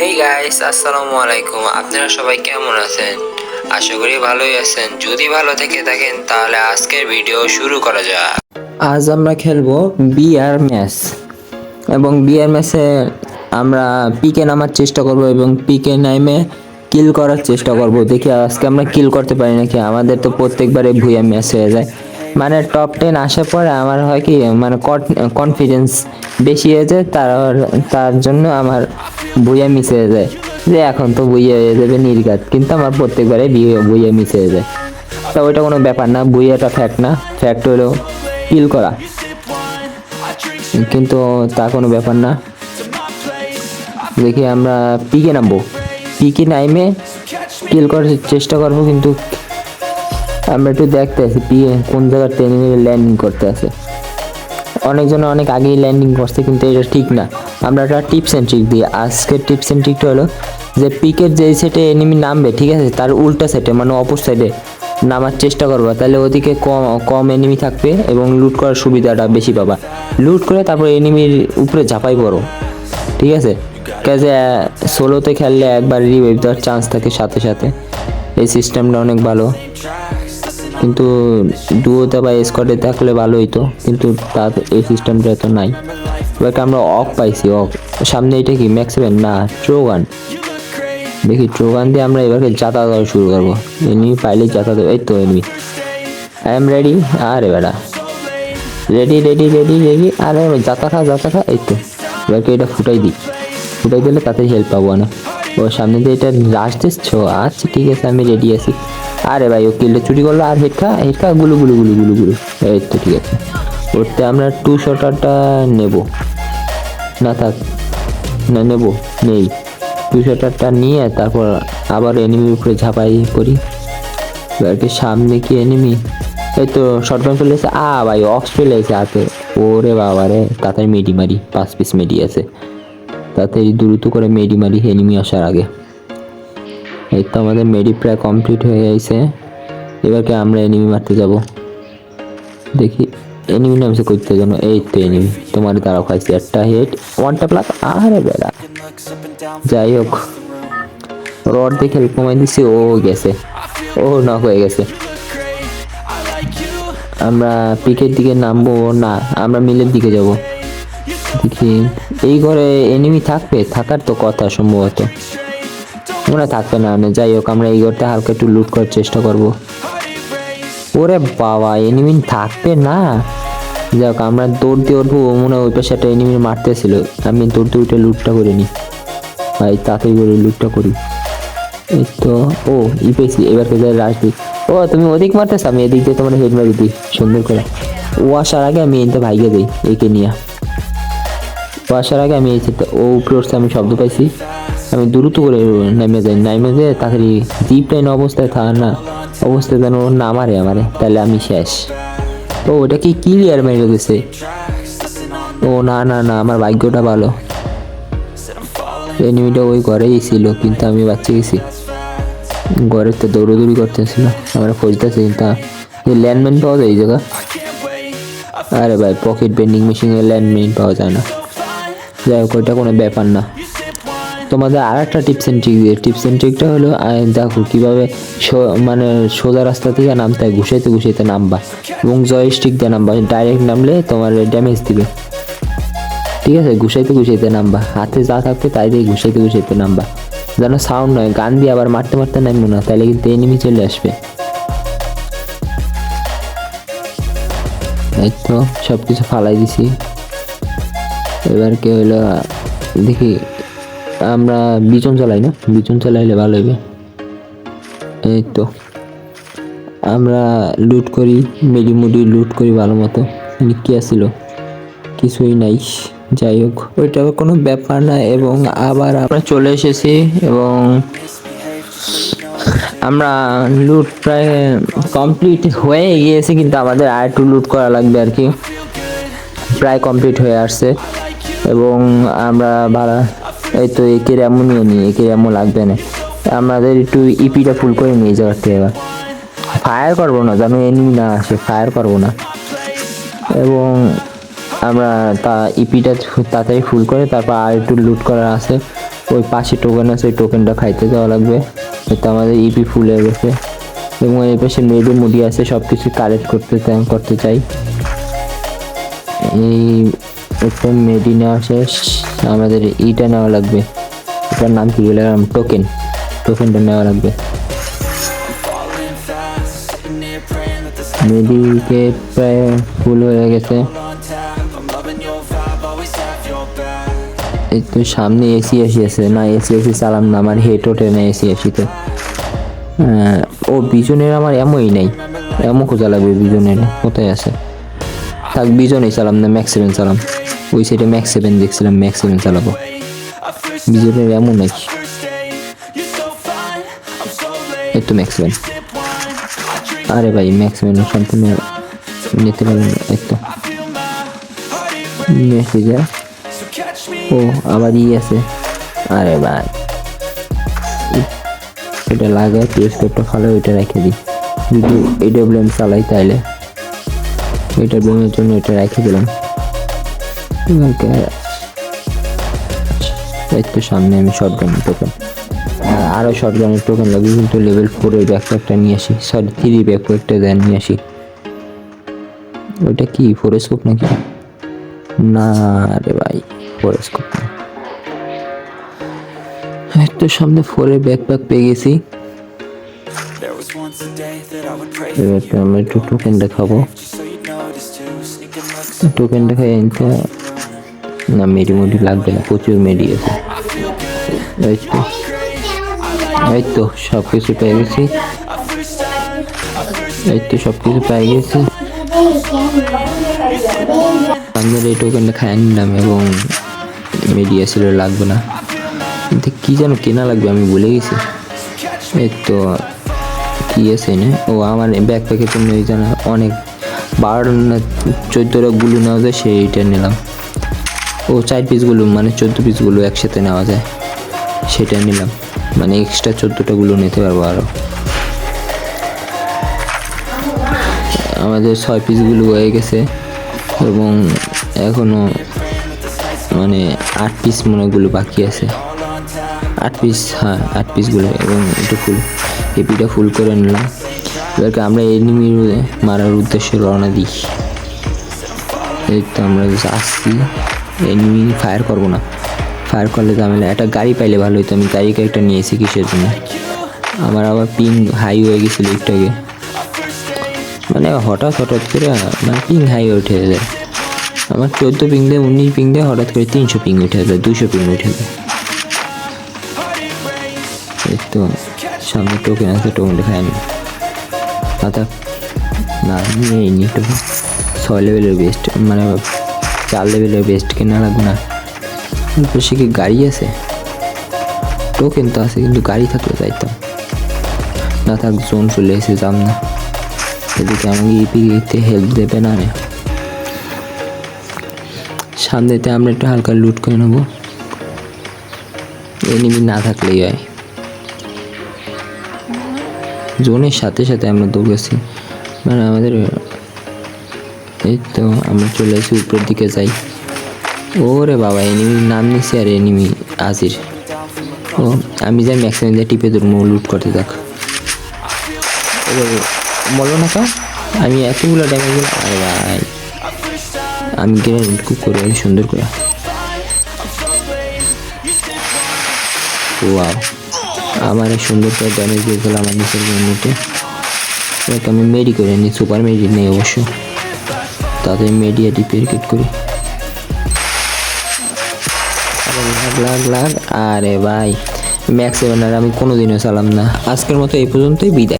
Hey guys, আসসালামু আলাইকুম। আপনারা সবাই কেমন আছেন? আশা করি ভালোই আছেন। যদি ভালো থেকে থাকেন তাহলে আজকের ভিডিও শুরু করা যাক। আজ আমরা খেলবো বিআর ম্যাচ এবং বিআর ম্যাচে আমরা পিকে নামার চেষ্টা করব এবং পিকে নামে কিল করার চেষ্টা করব। দেখি আজকে আমরা কিল করতে পারি নাকি। আমাদের তো প্রত্যেকবারে ভুয়া ম্যাচ হয়ে যায়, মানে টপ 10 আসার পরে আমার হয় কি, মানে কনফিডেন্স বেশি হয়ে যায়, তার জন্য আমার ভুয়া মিস হয়ে যায় যে এখন তো ভুয়া হয়ে যাবে নির্ঘাত, কিন্তু আমার প্রত্যেকবারে ভুয়া মিস হয়ে যায়। তা ওইটা কোনো ব্যাপার না, ভুয়াটা ফ্যাক্ট না, ফ্যাক্ট হলো কিল করা, কিন্তু তা কোনো ব্যাপার না। দেখি আমরা পিকে নামবো, পিকে নাইমে কিল করার চেষ্টা করবো, কিন্তু আমরা একটু দেখতে আছি পিকে কোন জায়গাতে ল্যান্ডিং করতে আছে। অনেকজন অনেক আগেই ল্যান্ডিং করছে, কিন্তু এটা ঠিক না। আমরা একটা টিপস অ্যান্ড ট্রিক দিই। আজকের টিপস অ্যান্ড ট্রিকটা হলো যে পিকের যেই সেটে এনিমি নামবে, ঠিক আছে, তার উল্টা সেটে মানে অপর সাইডে নামার চেষ্টা করবা, তাহলে ওদিকে কম কম এনিমি থাকবে এবং লুট করার সুবিধাটা বেশি পাবা। লুট করে তারপর এনিমির উপরে ঝাঁপাই পড়ো, ঠিক আছে। কাজে সোলোতে খেললে একবার রিভাইভ দেওয়ার চান্স থাকে সাথে সাথে, এই সিস্টেমটা অনেক ভালো। কিন্তু ডুয়োতে বা স্কোয়াডে থাকলে ভালো হইতো, কিন্তু তার এই সিস্টেমটা তো নাই। এবার আমরা অফ পাইছি, অফ সামনে এটা কি ম্যাক্সিমেন না ট্রোগান। দেখি ট্রোগান দিয়ে আমরা এবারে যাতা দেওয়া শুরু করবো। এনিমি পাইলে যাতা দেবো। এই তো এনিমি, আই এম রেডি। আরে বেড়া রেডি রেডি রেডি রেডি। আরে যাতা খা। এই তো এবারকে এটা ফুটাই দিলে তাতে হেল্প পাবো না। ও সামনে দিয়ে এটা রাশ দিচ্ছ, আচ্ছা ঠিক আছে আমি রেডি আছি। আরে ভাই ও কিলটা চুরি করলো, আর হেডকা গুলু। এই তো ঠিক আছে। ওরতে আমরা 2 শটারটা নেব না, থাক না নেই। 2 শটারটা নিয়ে তারপর আবার এনিমির উপরে ঝাঁপাই করি। এবারকে সামনে কি এনিমি, এই তো শটগান চলে এসে ভাই অক্স চলে এসে হাতে। ওরে বাবা রে, তাড়াতাড়ি মেডি মারি, 5 পিস মেডি আছে, তাড়াতাড়ি দ্রুত করে মেডি মারি এনিমি আসার আগে। এই তো আমাদের মেডি প্রায় কমপ্লিট হয়ে গেছে। এবারকে আমরা এনিমি মারতে যাব। দেখি এনিমি নামছে করতে জন্য। এই তো এনিমি, তোমার দ্বারা খাইছে একটা হেড, ওয়ানটা প্লাস। আরে বেড়া, যাই হোক রড দেখে কমাই দিছি। ও গেছে, ও নক হয়ে গেছে। আমরা পিকের দিকে নামবো না, আমরা মিলের দিকে যাব। দেখি এই ঘরে এনিমি থাকার তো কথা, সম্ভবত মনে থাকবে না। যাই হোক আমরা এই ঘরটা হালকা একটু লুট করার চেষ্টা করব। ওরে বাবা, এনিমি থাকবে না। যাক আমরা দৌড় দিয়ে উঠবো, মনে হয় ওই পাশে একটা এনিমি মারতেছিল। আমি দৌড় দিয়ে উঠে লুটটা করে নিই ভাই, তাড়াতাড়ি করে লুটটা করি। এই তো ও পেয়েছি। এবার কে রাশ দিই। ও তুমি ওদিক মারতেছ, আমি এদিক দিয়ে তোমার হেড মারি দিই সুন্দর করে। ও আসার আগে আমি এনতে ভাইগে দিই একে নিয়ে। ও আসার আগে আমি ও উপরে উঠছে, আমি শব্দ পাইছি, আমি দ্রুত করে নেমে যাই। তাড়াতাড়ি জিপ লাইন অবস্থায় যেন ও না মারে আমারে, তাহলে আমি শেষ। ও ওটা কি ক্লিয়ার মেরে গেছে। ও না, আমার ভাগ্যটা ভালো, এনিমিটা ওই ঘরেই ছিল, কিন্তু আমি বাচ্চা গেছি। ঘরের তো দৌড়াদৌড়ি করতেছিল, আমরা খুঁজতেছি, কিন্তু ল্যান্ডম্যান পাওয়া যায় এই জায়গা। আরে ভাই পকেট বেন্ডিং মেশিনে ল্যান্ডম্যান পাওয়া যায় না। যাই হোক ওইটা কোনো ব্যাপার না। তোমাদের আর একটা টিপস অ্যান্ড ট্রিকটা হলো, দেখো কীভাবে মানে সোজা রাস্তা থেকে নামতে হয়, ঘুষাইতে নামবা এবং জয়স্টিক দিয়ে নামবা। ডাইরেক্ট নামলে তোমার ড্যামেজ দিবে, ঠিক আছে। ঘুষাইতে নামবা, হাতে যা থাকবে তাই দিয়ে ঘুষাইতে নামবা, যেন সাউন্ড নয়। গান দিয়ে আবার মারতে নামবো না, তাহলে কিন্তু এনিমি চলে আসবে। এই তো সব কিছু ফালাই দিছি। এবার কি হলো দেখি, আমরা বিচন চালাই না, বিচন চালাইলে ভালো হবে। এই তো আমরা লুট করি, মেডি লুট করি ভালো মতো। কি আসছিল, কিছুই নাই। যাই হোক ওইটা কোনো ব্যাপার না। এবং আবার আমরা চলে এসেছি এবং আমরা লুট প্রায় কমপ্লিট হয়ে গিয়েছে, কিন্তু আমাদের আর একটু লুট করা লাগবে আর কি। প্রায় কমপ্লিট হয়ে আসছে এবং আমরা ভাড়া এই তো একের এমন নিয়ে নিই, একের এমন লাগবে না। আমাদের একটু ইপিটা ফুল করে নিয়ে যাওয়ার থেকে এবার ফায়ার করবো না, যেন এনিমি না আসে, ফায়ার করবো না। এবং আমরা ইপিটা তাড়াতাড়ি ফুল করে তারপর আর একটু লুট করার আছে, ওই পাশে টোকেন আছে, ওই টোকেনটা খাইতে যাওয়া লাগবে। তো আমাদের ইপি ফুল হয়ে গেছে এবং এই পাশে মেডি মুডি আছে, সব কিছু কালেক্ট করতে চাই। এই একটা মেডি নেওয়া শেষ, আমাদের ইটা নেওয়া লাগবে, এটার নাম কি বললাম, টোকেনটা নেওয়া লাগবে। মেডিকে প্রায় ফুল হয়ে গেছে। এই তো সামনে এসি আছে, না এসি চালাম না, আমার হেড ওঠে না এসিতে। ও বিজনের আমার এমনই নাই, এমন খোঁজা লাগবে বিজনের, কোথায় আছে? থাক বিজনেই চালাম না, ম্যাক্স 7 চালাম। ওই সাইডে ম্যাক্স 7 দেখছিলাম, ম্যাক্স 7 চালাবো। বিজনের এমন নাই, এই তো ম্যাক্স 7। আরে ভাই ম্যাক্স 7 সম্পূর্ণ নিতে পারবেন না। এই তো মেসেজ, ও আবার আছে। আরে ভাই এটা লাগায় পেস্টটা ভালো, ওইটা রেখে দিই। যদি AWM চালাই তাইলে AWM এর জন্য এটা রেখে দিলাম। এই তো সামনে আমি শটগানের টোকেন, আরও শটগানের টোকেন লাগবে, কিন্তু লেভেল 4 এর ব্যাকপ্যাকটা নিয়ে আসি, সরি 3 ব্যাকপ্যাকটা দেন নিয়ে আসি। ওইটা কি ফোরেস্কোপ নাকি? না রে ভাই ফোরেস্কোপ না। তো সামনে 4 এর ব্যাকপ্যাক পেয়ে গেছি। এবার তো আমরা একটু টোকেন দেখাবো, টোকেন দেখাই না। মেডি লাগবে না, প্রচুর মেডি আছে। এই তো সব কিছু পেয়ে গেছি, এই তো সব কিছু পেয়ে গেছি। আমাদের এই টোকেনটা খাই নিলাম এবং মেডি ছিল লাগবে না, কিন্তু কি যেন কেনা লাগবে আমি ভুলে গেছি। এই তো কি আছে না, ও আমার ব্যাকপ্যাকের জন্য এই জানা অনেক 12 না 14টা গুলো নেওয়া যায়, সেইটা নিলাম। ও 4 পিসগুলো মানে 14 পিসগুলো একসাথে নেওয়া যায়, সেটা নিলাম, মানে এক্সট্রা 14টা গুলো নিতে পারবো আরো। আমাদের 6 পিসগুলো হয়ে গেছে এবং এখনো মানে 8 পিস মনেগুলো বাকি আছে, 8 পিস, হ্যাঁ 8 পিসগুলো, এবং একটু ফুল এপিটা ফুল করে নিলাম। এবারকে আমরা এনিমি মারার উদ্দেশ্যে রওনা দিই। এই তো আমরা আসছি, এনিমি ফায়ার করবো না, ফায়ার করলে তো আমি একটা গাড়ি পাইলে ভালো হতো। আমি গাড়িকে একটা নিয়েছি কিসের জন্য, আমার আবার পিং হাই হয়ে গেছিলো একটু আগে, মানে হঠাৎ করে মানে পিং হাই উঠে যায়। আমার 14 পিং দিয়ে 19 পিং দিয়ে হঠাৎ করে 300 পিং উঠে যায়, 200 পিং উঠে যায়। এই তো সামনে টোকেন আছে, টোকেনটা খাই নি না, নিয়ে নি টোকেন। 6 লেভেলের বেস্ট, মানে 4 লেভেলের বেস্ট কেনা লাগবে না। সে কি গাড়ি আছে? টোকেন তো আছে, কিন্তু গাড়ি থাকলে যাইতাম না। থাক জোন চলে এসে যাম না, এদিকে আমাকে ইপিতে হেল্প দেবে না। সামনেতে আমরা একটু হালকা লুট করে নেবো, এনিমি না থাকলেই হয়। জোনের সাথে সাথে আমরা দৌড়েছি, মানে আমাদের এই তো আমরা চলে আসি উপরের দিকে যাই। ওরে বাবা এনিমির নাম নিছি, আর এনিমি আজির। ও আমি যাই ম্যাক্সিমাম দিয়ে টিপে ধরবো, লুট করতে থাক। বলো না কা আমি এতগুলো ড্যামেজ, আরে ভাই আমি গ্রেনেড কুক করে সুন্দর করে। ওয়াও আমার সুন্দর করে ড্যামেজ দিয়ে গেল আমার নিচের গ্রেনেডে। আমি মেডি করে নিই, সুপার মেডি নেই অবশ্য, তাতে মেডিয়া ডিপেরিকেট করি। লাগ আরে ভাই ম্যাক্স 7 আর আমি কোনোদিনও চালাম না। আজকের মতো এই পর্যন্তই, বিদায়।